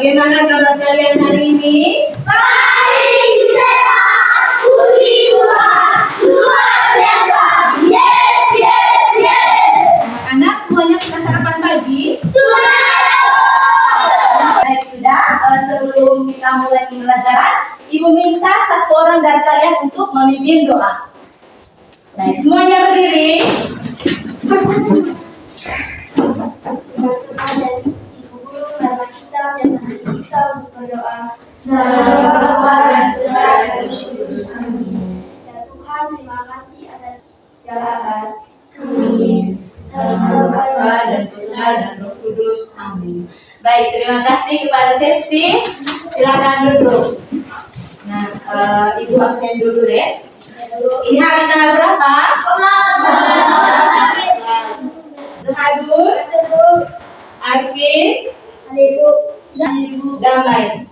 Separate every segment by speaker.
Speaker 1: Bagaimana kabar kalian hari ini?
Speaker 2: Baik, sehat, puji Tuhan, luar biasa. Yes, yes, yes.
Speaker 1: Anak-anak semuanya sudah sarapan pagi?
Speaker 2: Sudah.
Speaker 1: Baik, sudah. Sebelum kita mulai pembelajaran, Ibu minta satu orang dari kalian untuk memimpin doa. Baik, semuanya berdiri.
Speaker 2: Dalam Bapa dan Putra dan Roh Kudus. Amin.
Speaker 3: Ya Tuhan, terima kasih atas segala hal.
Speaker 2: Amin.
Speaker 1: Dalam nama Bapa dan Putra dan Roh Kudus. Amin. Baik, terima kasih kepada Septi. Silakan duduk. Nah, Ibu absen dulu deh. Ini hari tanggal berapa? 11. Zahadur, Arvin, Damai.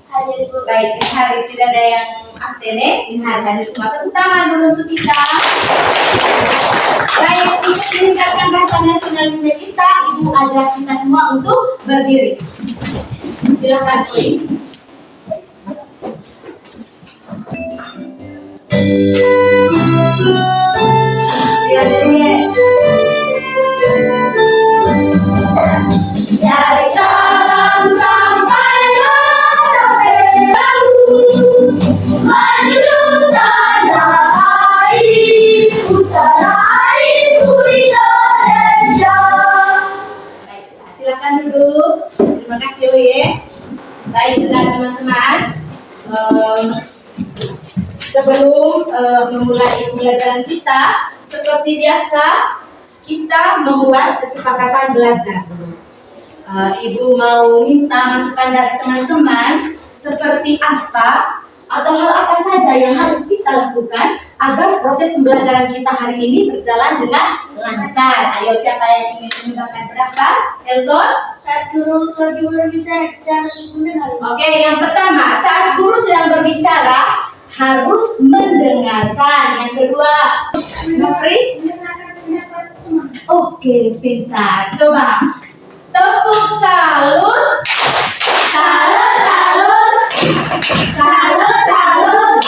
Speaker 1: Baik, ini hari tidak ada yang absen ya. Ini hari hadir semua. Tepuk tangan dulu untuk kita. Baik, untuk meningkatkan rasa nasionalisme kita, Ibu ajak kita semua untuk berdiri. Silakan, Pui.
Speaker 2: Dari Sabang sampai Merauke, menuju tanah air, utara airku Indonesia.
Speaker 1: Baik, silakan duduk. Terima kasih, Uye. Baik, sudah teman-teman. Sebelum memulai pembelajaran kita, seperti biasa, kita membuat kesepakatan belajar. Ibu mau minta masukan dari teman-teman seperti apa atau hal apa saja yang harus kita lakukan agar proses pembelajaran kita hari ini berjalan dengan lancar. Ayo, siapa yang ingin menyumbangkan pendapat? Elton?
Speaker 3: Saat guru lagi berbicara, kita harus mendengar.
Speaker 1: Oke, yang pertama, saat guru sedang berbicara harus mendengarkan. Yang kedua, Nafri?
Speaker 3: Mendengarkan pendapat teman.
Speaker 1: Oke, pintar. Coba tepuk salut.
Speaker 2: Salut, salut, salut, salut,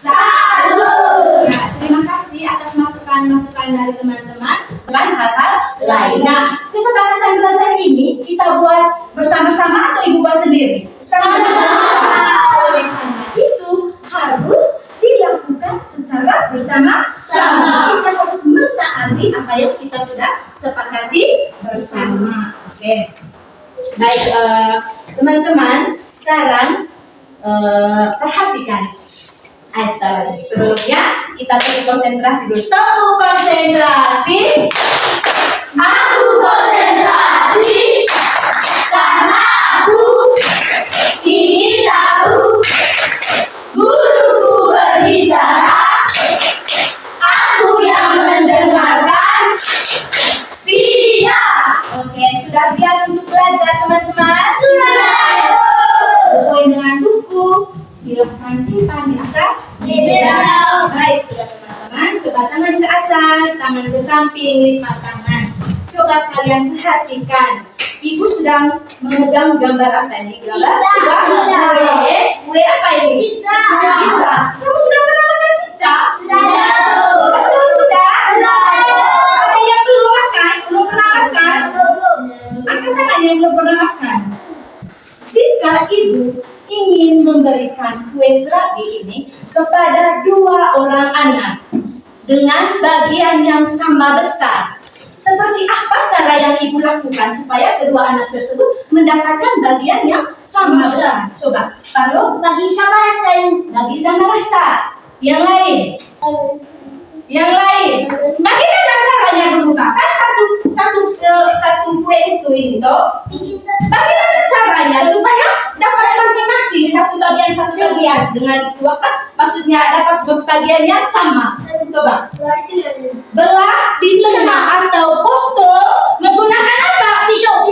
Speaker 2: salut.
Speaker 1: Nah, terima kasih atas masukan-masukan dari teman-teman dan hal-hal lain. Nah, kesepakatan belajar ini kita buat bersama-sama atau Ibu buat sendiri?
Speaker 2: Sama-sama.
Speaker 1: Oleh karena itu harus dilakukan secara bersama-sama. Kita harus mentaati apa yang kita sudah sepakati bersama. Oke. Baik, teman-teman, sekarang perhatikan acara. Sebelumnya kita tepuk konsentrasi dulu. Tepuk konsentrasi.
Speaker 2: Aku konsentrasi karena aku ingin tahu guruku berbicara, aku yang mendengarkan. Siap.
Speaker 1: Oke, sudah siap untuk belajar teman-teman?
Speaker 2: Sudah.
Speaker 1: Sesuai dengan buku, silahkan simpan di atas
Speaker 2: Meja.
Speaker 1: Baik, sudah teman-teman. Coba tangan ke atas, tangan ke samping, lipat tangan. Coba kalian perhatikan. Ibu sedang memegang gambar apa ini? Gambar
Speaker 2: Pizza.
Speaker 1: kue apa ini?
Speaker 2: Pizza.
Speaker 1: Pizza. Kamu sudah pernah makan pizza?
Speaker 2: Sudah.
Speaker 1: Betul, sudah.
Speaker 2: Sudah.
Speaker 1: Ada yang belum makan? Belum pernah makan? Angkat tangan yang belum pernah makan. Jika ibu ingin memberikan kue serabi ini kepada dua orang anak dengan bagian yang sama besar, seperti apa cara yang ibu lakukan supaya kedua anak tersebut mendapatkan bagian yang sama besar? Coba, Parlo,
Speaker 2: Bagi sama rata.
Speaker 1: bagi sama rata. Yang lain, yang lain. Bagaimana caranya dulu kak? Kan satu kue itu toh. Bagaimana caranya supaya dapat masing-masing satu bagian dengan itu kan? Maksudnya dapat bagian yang sama. Coba. Belah di tengah atau potong menggunakan apa?
Speaker 2: Pisau.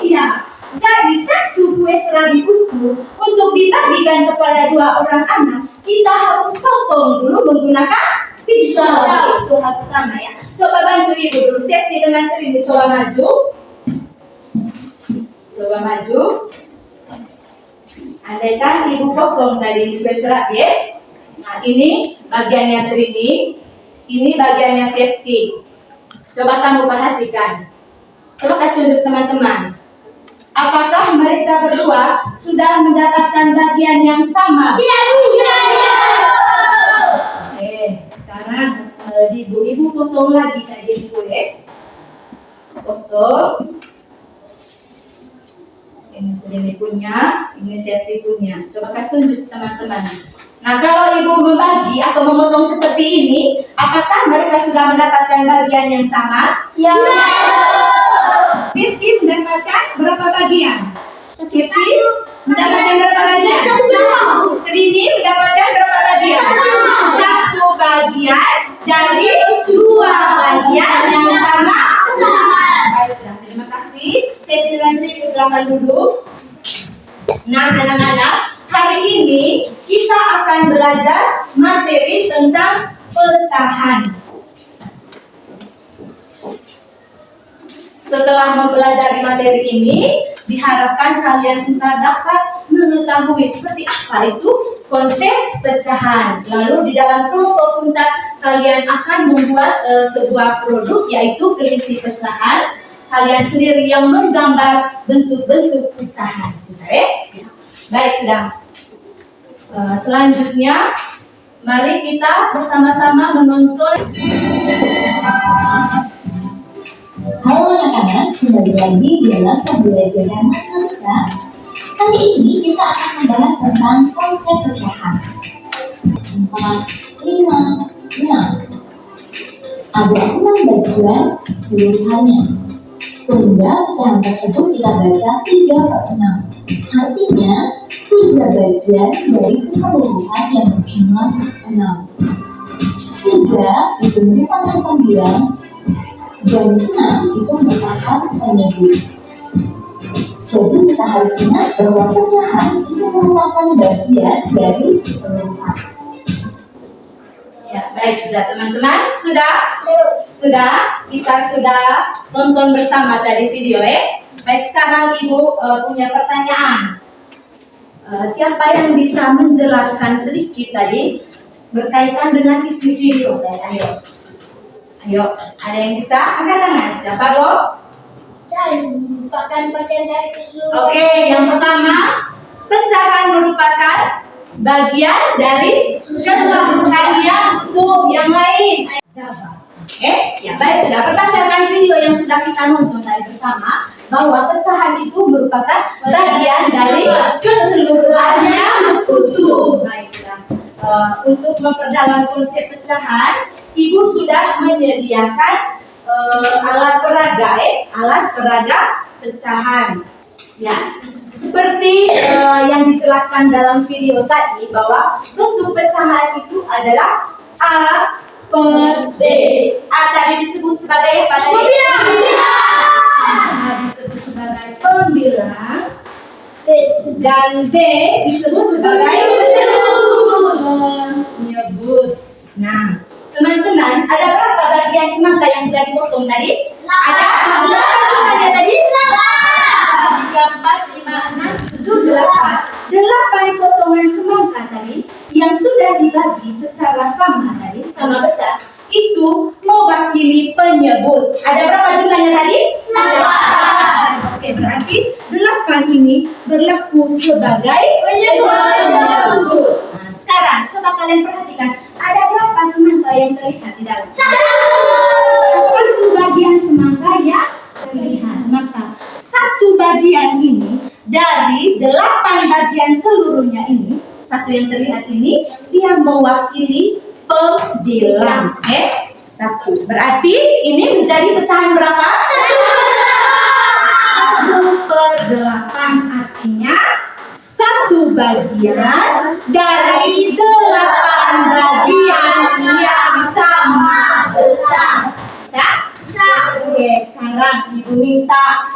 Speaker 1: Iya. Jadi satu kue serabi utuh untuk dibagikan kepada dua orang anak, kita harus potong dulu menggunakan pisau. Itu hal pertama ya. Coba bantu ibu dulu. Septi dengan Trini coba maju. Coba maju. Andaikan ibu potong tadi kue serap ya. Nah ini bagiannya Trini, ini bagiannya Septi. Coba kamu perhatikan. Coba kasih tunjuk teman-teman. Apakah mereka berdua sudah mendapatkan bagian yang sama? Oke, sekarang ibu potong lagi tadi kue. Potong. Ini punya, ini Septi punya. Coba kasih tunjuk teman-teman. Nah, kalau ibu membagi atau memotong seperti ini, apakah mereka sudah mendapatkan bagian yang sama?
Speaker 3: Ya.
Speaker 1: Septi mendapatkan berapa bagian? Septi mendapatkan berapa bagian? Trini mendapatkan berapa bagian? Satu bagian dari dua bagian yang sama. Baik, sudah. Terima kasih. Septi dan Trini silakan duduk. Nah, anak-anak, hari ini kita akan belajar materi tentang pecahan. Setelah mempelajari materi ini, diharapkan kalian sudah dapat mengetahui seperti apa itu konsep pecahan. Lalu di dalam kelompok sebentar kalian akan membuat sebuah produk yaitu kelinci pecahan. Kalian sendiri yang menggambar bentuk-bentuk pecahan. Sudah ya? Baik, sudah. Selanjutnya, mari kita bersama-sama menonton.
Speaker 2: Halo anak-anak, kembali lagi dalam pembelajaran matematika. Kali ini kita akan membahas tentang konsep pecahan. 4, 5, 6. Ada 6 bagian seluruhannya. Sehingga pecahan tersebut kita baca 3/6. Artinya 3 bagian dari keseluruhan yang berjumlah 6. 3 itu merupakan pembilang dan 6 itu merupakan penyebut. Jadi kita harus ingat bahwa pecahan itu merupakan bagian dari keseluruhan.
Speaker 1: Ya, baik, sudah teman-teman, sudah kita sudah tonton bersama tadi video ya. Baik, sekarang ibu punya pertanyaan. Siapa yang bisa menjelaskan sedikit tadi berkaitan dengan isi video tadi? Ayo, ada yang bisa angkat tangan? Siapa lo?
Speaker 3: Merupakan bagian dari keseluruhan.
Speaker 1: Oke, yang pertama, pecahan merupakan bagian dari keseluruhan yang utuh. Yang lain, ayo jawab. Ya baik, sudah berdasarkan video yang sudah kita nonton tadi bersama bahwa pecahan itu merupakan bagian dari keseluruhan yang utuh. Baik, sudah. Untuk memperdalam konsep pecahan, ibu sudah menyediakan alat peraga pecahan. Ya, seperti yang dijelaskan dalam video tadi bahwa bentuk pecahan itu adalah A per B. A tadi disebut sebagai apa tadi? A disebut sebagai pembilang dan B disebut sebagai penyebut. Nah, teman-teman, ada berapa bagian semangka yang sudah dipotong tadi? Ada berapa jumlahnya tadi? 3, 4, 5, 6, 7, 8. 8 potongan semangka tadi yang sudah dibagi secara sama tadi, sama besar, itu mewakili penyebut. Ada berapa jumlahnya tadi? 8. Oke, berarti 8 ini berlaku sebagai penyebut. Nah, sekarang coba kalian perhatikan, ada berapa semangka yang terlihat di dalam? Satu bagian semangka yang terlihat. Maka satu bagian ini dari 8 bagian seluruhnya ini, satu yang terlihat ini, dia mewakili pembilang. Satu. Berarti ini menjadi pecahan berapa? 1/8. Artinya satu bagian dari 8 bagian yang sama besar. Bisa? Oke, sekarang ibu minta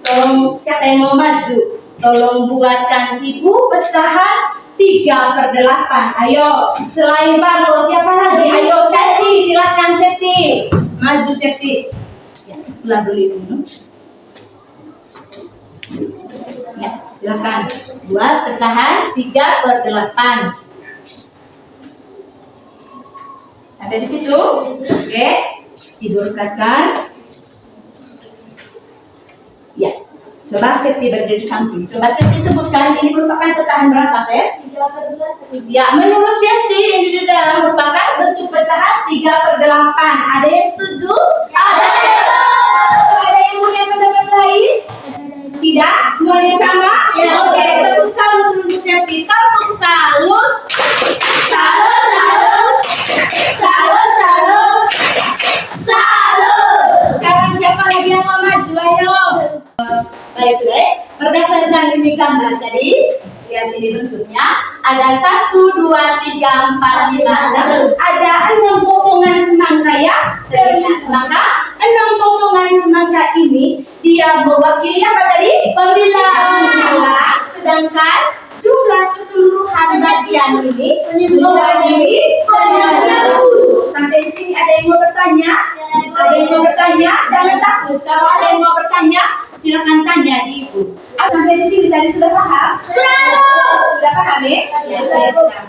Speaker 1: tolong siapa yang mau maju, tolong buatkan ibu pecahan 3/8. Ayo, selain Parlo, siapa lagi? Ayo, Septi, silahkan Septi. Maju Septi. Ya, sebelah dulu ini. Ya, silakan. Buat pecahan 3/8. Sampai di situ. Oke. Tidur dekatkan. Ya. Coba Septi berdiri di samping. Coba Septi sebutkan ini merupakan pecahan berapa, Sep?
Speaker 3: 3/8.
Speaker 1: Ya, menurut Septi ini di dalam merupakan bentuk pecahan 3/8. Ada yang setuju? Ada yang punya pendapat lain? Tidak? Semuanya sama?
Speaker 3: Ya.
Speaker 1: Oke, tepuk salut untuk Septi. Tepuk salut.
Speaker 3: Salut, salut. Salut, salut. Salut.
Speaker 1: Sekarang siapa lagi yang mau maju? Ayo. Baik, sudah. Berdasarkan ini gambar tadi, lihat ini bentuknya. Ada 1, 2, 3, 4, 5, 6. Ada 6 potongan semangka ya. Terlihat. Maka 6 potongan semangka ini dia mewakili apa tadi? Pembilang. Sedangkan jumlah keseluruhan bagian ini mewakili pembilang. Sampai di sini ada yang mau bertanya? Ada yang mau bertanya? Jangan takut. Kalau ada yang mau bertanya, silakan tanya di ibu. Sampai di sini tadi sudah paham? Sudah paham ya? Ya, sudah.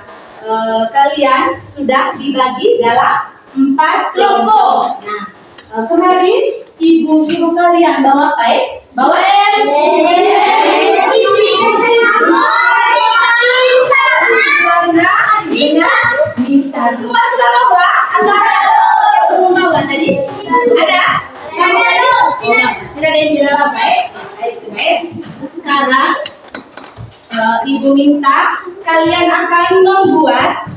Speaker 1: Kalian sudah dibagi dalam 4 kelompok. Nah, kemarin ibu suruh kalian bawa apa ya? Bawa warna dengan misal. Semua sudah bawa? Atau ada yang belum bawa tadi? Ada? Kamu ada? Tidak ada yang tidak bawa ya? Baik, sudah. Sekarang ibu minta kalian akan membuat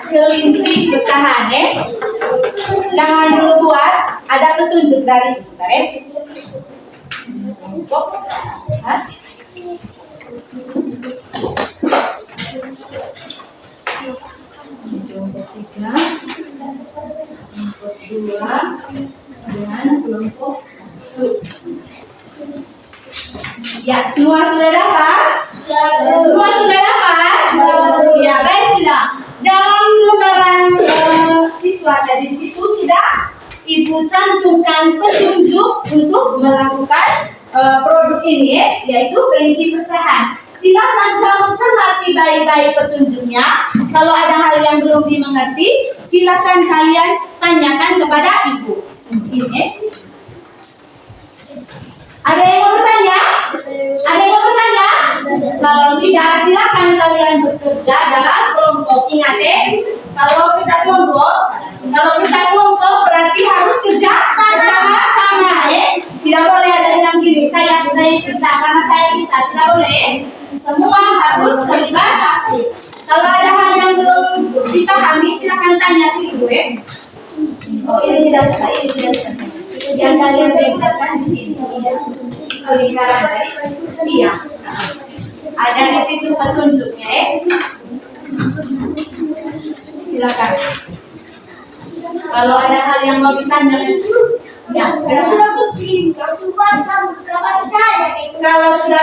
Speaker 1: kelinci pecahan ya. Jangan dulu buat, ada petunjuk dari saudara. Hah? Kelompok 3, kelompok 2 dengan kelompok 1. Ya, semua sudah dapat? Semua sudah dapat? Ya, baik sudah. Dalam lembaran siswa tadi di situ sudah ibu cantumkan petunjuk untuk melakukan produk ini ya, yaitu kelinci pecahan. Silakan kamu cermati baik-baik petunjuknya. Kalau ada hal yang belum dimengerti, silakan kalian tanyakan kepada ibu. Ini. Ada yang mau bertanya? Ada yang mau bertanya? Kalau tidak, silakan kalian bekerja dalam kelompok. Ingat ya, kalau kerja kelompok berarti harus kerja bersama-sama ya. Tidak boleh ada yang gini, saya kerja karena saya bisa. Tidak boleh. Semua harus terlibat aktif. Kalau ada hal yang belum dipahami, silakan tanya ke ibu ya. Oh, ini tidak bisa, ini tidak bisa. Yang kalian tempatkan di sini. Lingkaran tadi, iya. Ada di situ petunjuknya ya. Silakan. Kalau ada hal yang mau ditanyakan, ya. Kalau sudah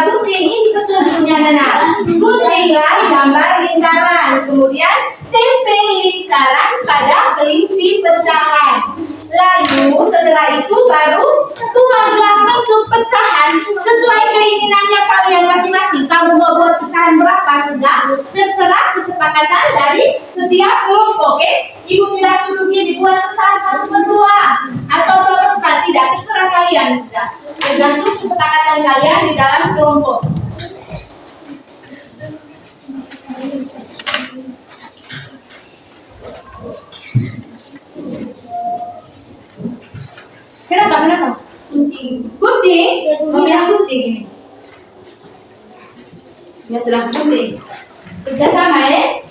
Speaker 1: bukti, ini petunjuknya Nana. Guntinglah gambar lingkaran, kemudian tempel lingkaran pada kelinci pecahan. Lalu setelah itu baru buatlah bentuk pecahan sesuai keinginannya kalian masing-masing. Kamu mau buat pecahan berapa saja, terserah kesepakatan dari setiap kelompok. Ibu tidak suruh dia dibuat pecahan 1/2 atau 2/4, tidak, terserah kalian saja. Tergantung kesepakatan kalian di dalam kelompok. Kenapa? Gunting? Memilih gunting ini. Ya sudah gunting. Kerjasama ya.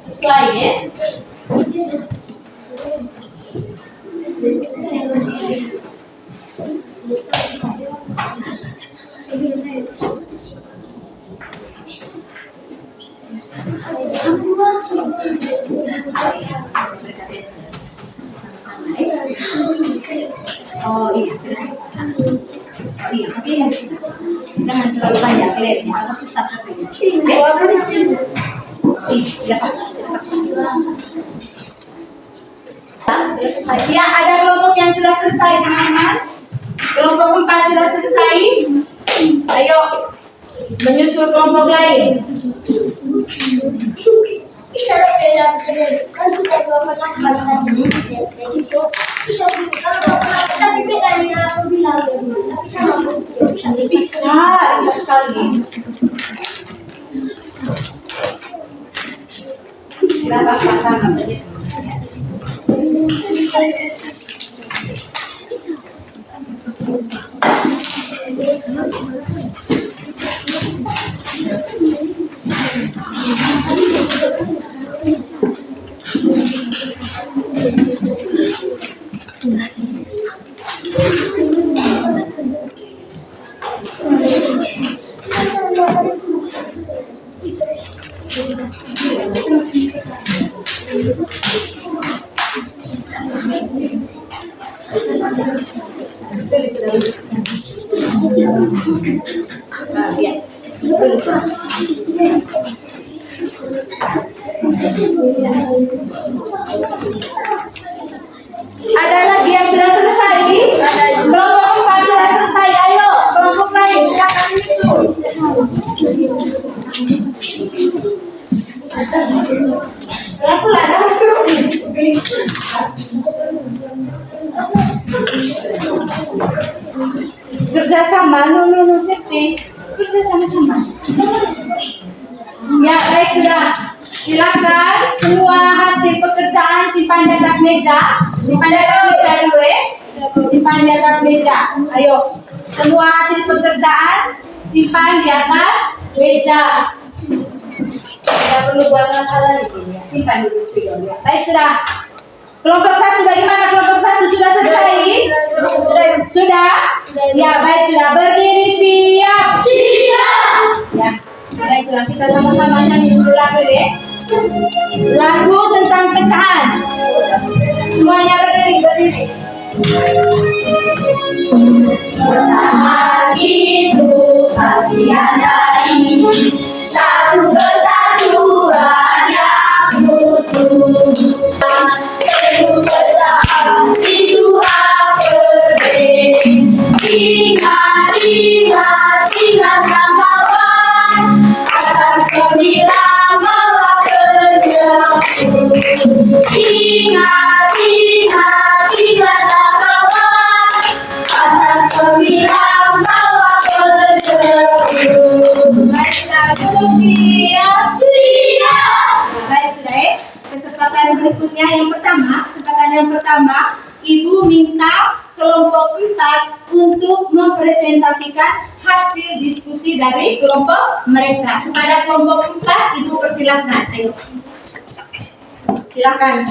Speaker 1: Sesuai ya. Oh iya, oh iya, tapi jangan terlalu banyak lihatnya, karena susah katanya. Iya, pas. Ya, ada kelompok yang sudah selesai, teman-teman. Kelompok 4 sudah selesai. Ayo, menyusul kelompok lain.
Speaker 3: Bisa beda kan sudah 28 tadi itu bisa tapi bedanya aku bilang tapi sama
Speaker 1: Bisa sekali. Berapa sama saja. Ada lagi yang sudah selesai? Kelompok 4 sudah selesai. Ayo, kelompok lain silakan itu. Pelan-pelan, masuk. Kerjasama, no, safety. Kerja sama-sama. Ya, baik sudah. Silakan semua hasil pekerjaan simpan di atas meja. Simpan di atas meja dulu ya. Simpan di atas meja. Ayo, semua hasil pekerjaan simpan di atas meja. Tidak perlu buat masalah lagi ya. Simpan dulu spion ya. Baik sudah. Kelompok 1 bagaimana? Kelompok 1 sudah selesai? Sudah? Ya, baik sudah. Berdiri siap. Ya. Baik sudah, kita sama-sama nyanyi dulu lagu deh. Lagu tentang pecahan. Semuanya berdiri.
Speaker 2: Pecahan itu bagian dari satu kesatuan yang utuh. Itu pecahan itu ingat kawan atas pembilang bahwa kerjaku. Ingatlah kawan atas pembilang bahwa kerjaku.
Speaker 1: Siap. Baik sudah ya. Kesempatan berikutnya kesempatan yang pertama, Ibu minta kelompok 4 untuk mempresentasikan hasil diskusi dari kelompok mereka. Kepada kelompok 4, Ibu persilakan. Ayo. Silakan.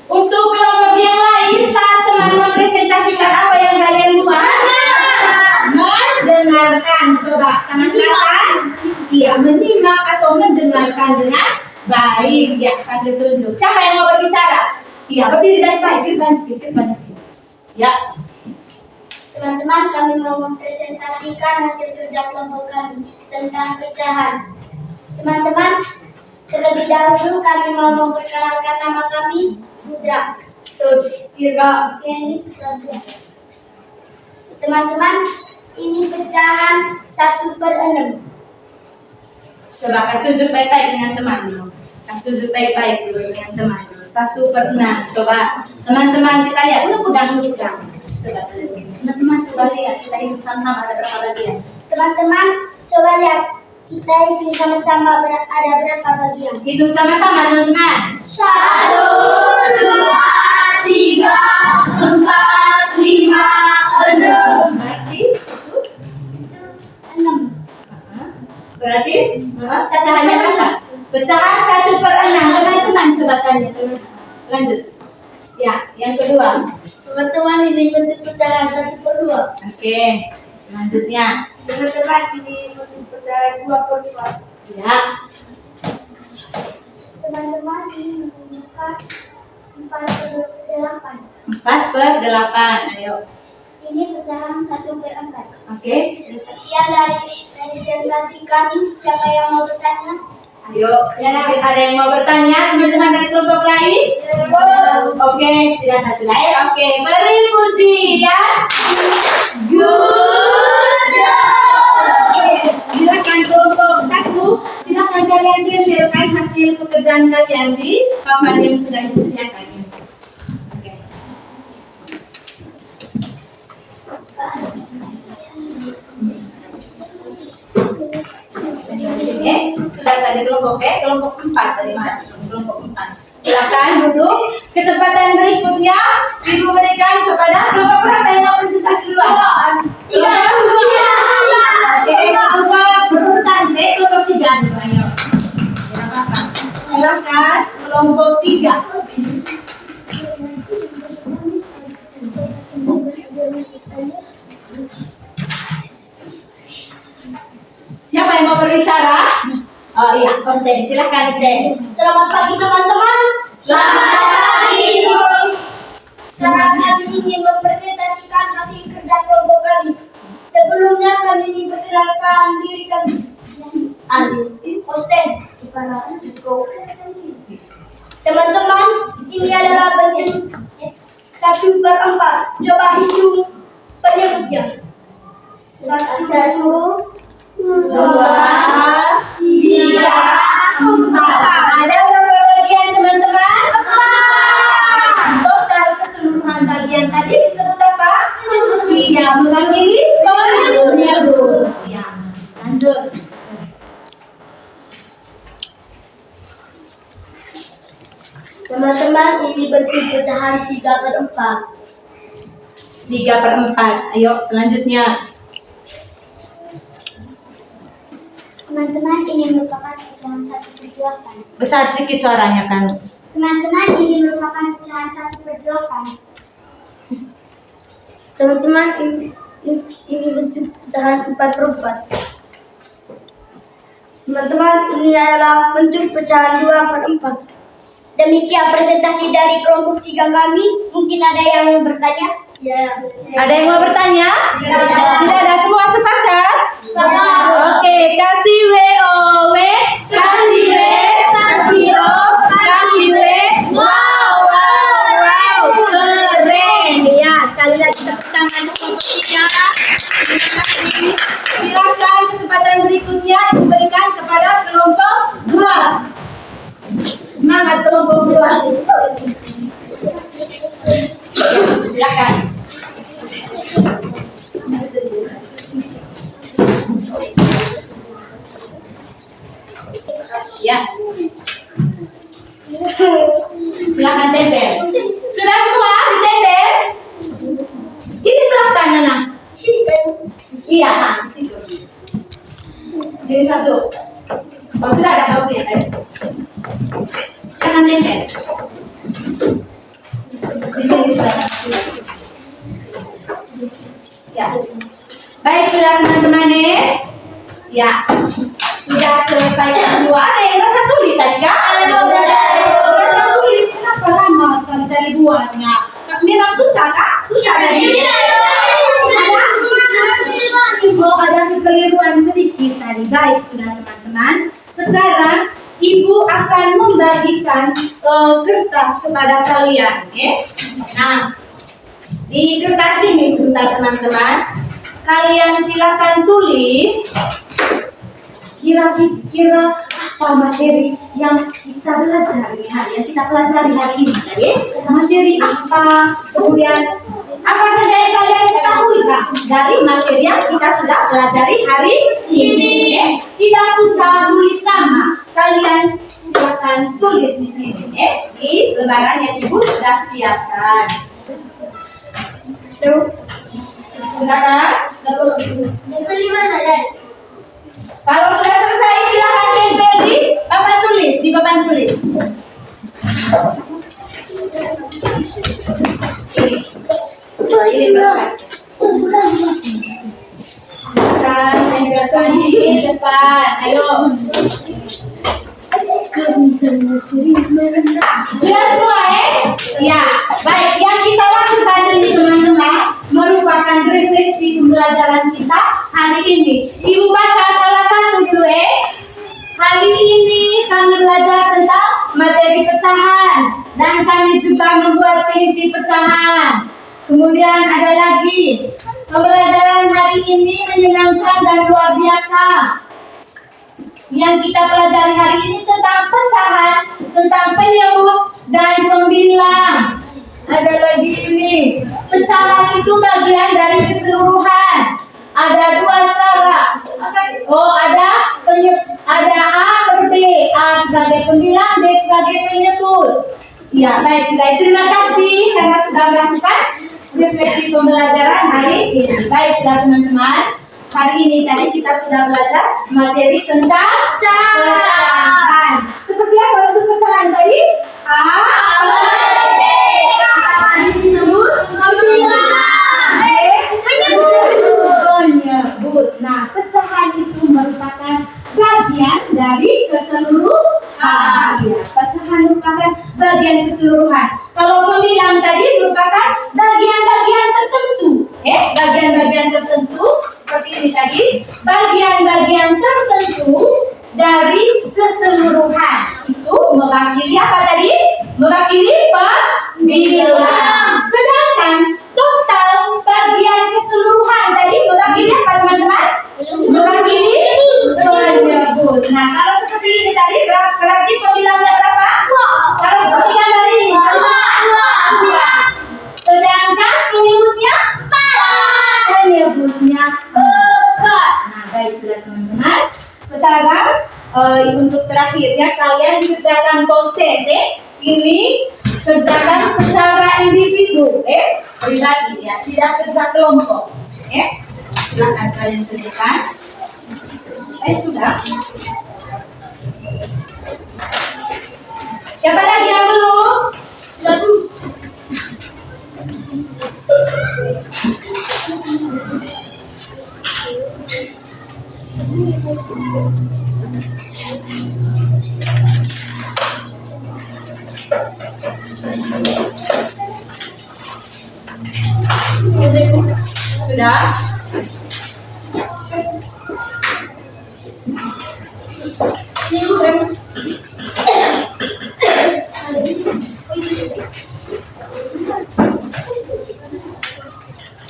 Speaker 1: Untuk kelompok yang lain, saat teman mempresentasikan apa yang kalian buat, mendengarkan. Coba tangan ke atas. Iya, menyimak atau mendengarkan dengan baik. Ya, sambil tunjuk. Siapa yang mau berbicara? Iya, berdiri dengan baik. Depan sedikit. Ya.
Speaker 3: Teman-teman, kami mau mempresentasikan hasil kerja kelompok kami tentang pecahan. Teman-teman, terlebih dahulu kami mau memperkenalkan nama kami, Budra. Teman-teman, ini pecahan 1/6.
Speaker 1: Coba kasih tunjuk baik-baik dengan teman. Kasih tunjuk baik-baik dulu dengan teman. 1/6. Coba teman-teman kita lihat. Lu pegang. Coba teman-teman coba lihat. Kita hitung sama-sama ada berapa bagian.
Speaker 3: Teman-teman, coba lihat. Kita hitung sama-sama ada berapa bagian.
Speaker 1: Hitung sama-sama teman-teman.
Speaker 2: 1, 2, 3, 4, 5, 6.
Speaker 1: Berarti
Speaker 3: Itu 6.
Speaker 1: Berarti pecahannya berapa? Pecahan 1/6. Teman-teman coba tanya teman. Lanjut. Ya, yang kedua.
Speaker 3: Teman-teman, ini bentuk pecahan 1/2.
Speaker 1: Oke. Selanjutnya.
Speaker 3: Teman-teman, ini bentuk pecahan 2/4.
Speaker 1: Ya.
Speaker 3: Teman-teman ini menunjukkan 4/8.
Speaker 1: 4/8. Ayo.
Speaker 3: Ini pecahan 1/4.
Speaker 1: Oke.
Speaker 3: Sekian dari presentasi kami. Siapa yang mau bertanya?
Speaker 1: Ayo. Mungkin ada yang mau bertanya, teman-teman dari kelompok lain? Oke, silakan selesai. Oke, beri pujian. Good job. Silakan kelompok 1. Silakan kalian tampilkan hasil pekerjaan kalian di papan yang sudah disediakan ini. Oke. Sudah tadi kelompok kelompok 4 tadi Mas. Kelompok 4. Silakan duduk. Kesempatan berikutnya Ibu berikan kepada kelompok berapa yang mau presentasi duluan?
Speaker 3: 3.
Speaker 1: Oke, kelompok berurutan kelompok 3 dulu ayo. Tidak apa-apa. Silakan kelompok 3. Siapa yang mau berbicara? Oh iya, Osden. Silakan Osden.
Speaker 3: Selamat pagi teman-teman.
Speaker 1: Selamat pagi.
Speaker 3: Sekarang kami ingin mempresentasikan hasil kerja kelompok kami. Sebelumnya kami ingin perkenalkan diri kami. Osden. Teman-teman, ini adalah bentuk 1/4. Coba hitung penyebutnya. 1, 2, 3, 4.
Speaker 1: Ada berapa bagian teman-teman? Total keseluruhan bagian tadi disebut apa? Iya, mewakili penyebut. Ya, lanjut.
Speaker 3: Teman-teman, ini bentuk pecahan 3/4.
Speaker 1: 3/4. Ayo, selanjutnya.
Speaker 3: Teman-teman, ini merupakan pecahan 1/8.
Speaker 1: Besar sedikit suaranya kan.
Speaker 3: Teman-teman, ini merupakan pecahan 1/8. Teman-teman, ini bentuk pecahan 4/4. Teman-teman, ini adalah bentuk pecahan 2/4. Demikian presentasi dari kelompok 3 kami. Mungkin ada yang mau bertanya? Ya.
Speaker 1: Ada yang mau bertanya? Tidak ada, semua sepakat? Oke, kasih WOW, kasih W, kasih O, kasih W. Wow, keren. Ya, sekali lagi tepuk tangan untuk kelompok 3. Terima kasih. Silakan kesempatan berikutnya Ibu berikan kepada kelompok 2. Semangat kelompok 2. Silakan. Ya. Silakan tempel. Sudah semua ditempel? Ini serapkan Nana. Iya, nah, di situ. Jadi satu. Oh, sudah ada tahu ya tadi. Silakan tempel. Di sini silakan. Ya. Baik, sudah teman-teman ya. Sudah selesai kedua. Ada yang rasa sulit tadi kan? Rasa sulit. Kenapa lama sekali tadi buatnya? Memang susah kan? Susah tadi. Oh, ada kekeliruan sedikit tadi. Baik, sudah teman-teman. Sekarang Ibu akan membagikan kertas kepada kalian. Nah, di kertas ini sebentar teman-teman. Kalian silakan tulis kira-kira apa materi yang kita pelajari yang kita pelajari hari ini tadi. Materi apa, kemudian apa saja yang kalian ketahui Kak dari materi yang kita sudah pelajari hari ini. Tidak usah tulis nama, kalian silakan tulis di sini di lembaran yang Ibu sudah siapkan. Silakan. Kalau sudah selesai silakan tempel di papan tulis, Ini tempelkan di depan. Ayo. Sudah semua ya? Baik, yang kita lakukan ini teman-teman merupakan refleksi pembelajaran kita hari ini. Ibu baca salah satu dulu Hari ini kami belajar tentang materi pecahan dan kami juga membuat kelinci pecahan. Kemudian ada lagi, pembelajaran hari ini menyenangkan dan luar biasa. Yang kita pelajari hari ini tentang pecahan, tentang penyebut dan pembilang. Ada lagi ini, pecahan itu bagian dari keseluruhan. Ada dua cara. Oh, ada A per B, A sebagai pembilang, B sebagai penyebut. Ya, baik, sudah. Terima kasih karena sudah melakukan refleksi pembelajaran hari ini. Baik, sudah teman-teman. Hari ini tadi kita sudah belajar materi tentang pecahan. Seperti apa bentuk pecahan tadi? A, tadi disebut penyebut. Nah, pecahan itu merupakan bagian dari keseluruhan. Ya, pecahan merupakan bagian keseluruhan. Kalau pembilang tadi merupakan bagian-bagian tertentu. Bagian-bagian tertentu seperti ini tadi, bagian-bagian tertentu dari keseluruhan. Itu mewakili apa tadi? Mewakili pembilang. Sedangkan total bagian keseluruhan tadi mewakili apa teman-teman? Mewakili penyebut. Nah, kalau seperti ini tadi berarti pembilangnya berapa? Kalau seperti gambar ini, sedangkan penyebutnya Nah, baik sudah teman-teman. Sekarang untuk terakhirnya kalian dikerjakan postes ini kerjakan secara individu pribadi ya, tidak kerja kelompok silakan kalian kerjakan. Sudah. Siapa lagi yang belum? Satu. Sudah?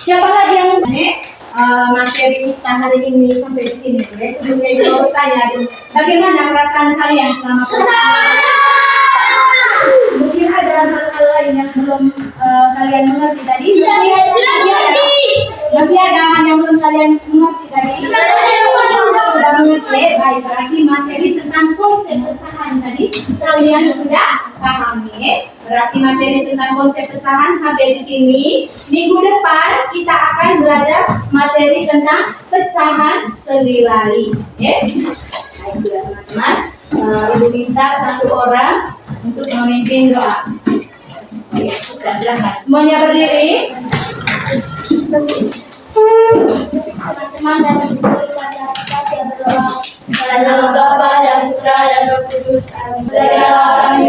Speaker 1: Siapa lagi yang materi kita hari ini sampai di sini sebelumnya Ibu mau tanya bagaimana perasaan kalian selama mungkin ada hal-hal lain yang belum kalian mengerti tadi masih ada hal yang belum kalian mengerti tadi sudah mengerti baik berarti materi tentang konsep pecahan tadi kalian sudah pahami berarti materi tentang konsep pecahan sampai di sini. Minggu depan kita akan belajar materi tentang pecahan selilai baik sudah teman-teman. Ibu minta satu orang untuk memimpin doa. Silakan semuanya berdiri.
Speaker 3: Teman-teman dan keluarga kita berdoa.
Speaker 2: Dalam Bapa dan Putra dan Roh Kudus. Amin.